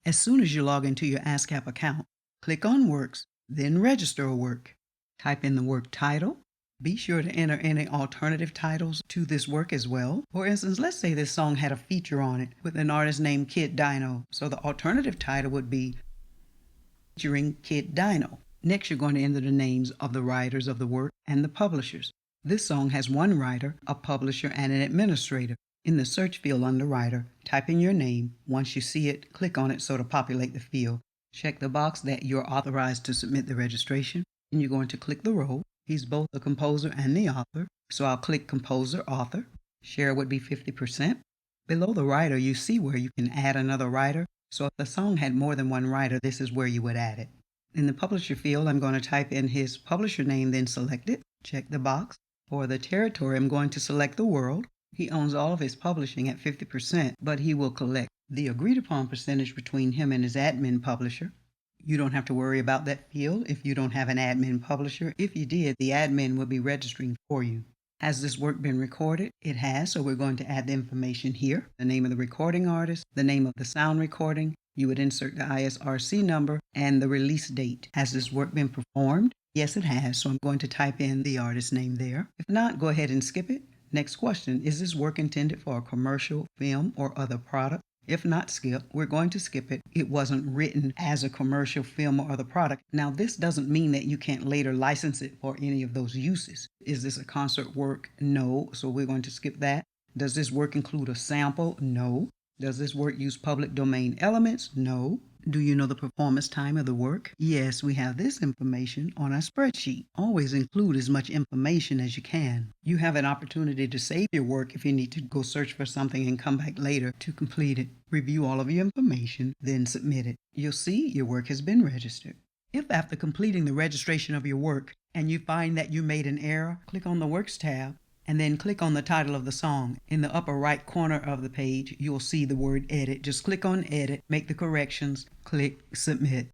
As soon as you log into your ASCAP account, click on Works, then Register a Work. Type in the work title. Be sure to enter any alternative titles to this work as well. For instance, let's say this song had a feature on it with an artist named Kid Dino. So the alternative title would be featuring Kid Dino. Next, you're going to enter the names of the writers of the work and the publishers. This song has one writer, a publisher, and an administrator. In the search field under writer, type in your name. Once you see it, click on it so to populate the field. Check the box that you're authorized to submit the registration, and you're going to click the row. He's both the composer and the author, so I'll click composer, author. Share would be 50%. Below the writer, you see where you can add another writer. So if the song had more than one writer, this is where you would add it. In the publisher field, I'm going to type in his publisher name, then select it. Check the box. For the territory, I'm going to select the world. He owns all of his publishing at 50%, but he will collect the agreed upon percentage between him and his admin publisher. You don't have to worry about that field if you don't have an admin publisher. If you did, the admin will be registering for you. Has this work been recorded? It has, so we're going to add the information here. The name of the recording artist, the name of the sound recording. You would insert the ISRC number and the release date. Has this work been performed? Yes, it has, so I'm going to type in the artist name there. If not, go ahead and skip it. Next question, is this work intended for a commercial, film, or other product? If not, skip. We're going to skip it. It wasn't written as a commercial, film, or other product. Now, this doesn't mean that you can't later license it for any of those uses. Is this a concert work? No, so we're going to skip that. Does this work include a sample? No. Does this work use public domain elements? No. Do you know the performance time of the work? Yes, we have this information on our spreadsheet. Always include as much information as you can. You have an opportunity to save your work if you need to go search for something and come back later to complete it. Review all of your information, then submit it. You'll see your work has been registered. If after completing the registration of your work and you find that you made an error, click on the Works tab and then click on the title of the song. In the upper right corner of the page, you'll see the word edit. Just click on edit, make the corrections, click submit.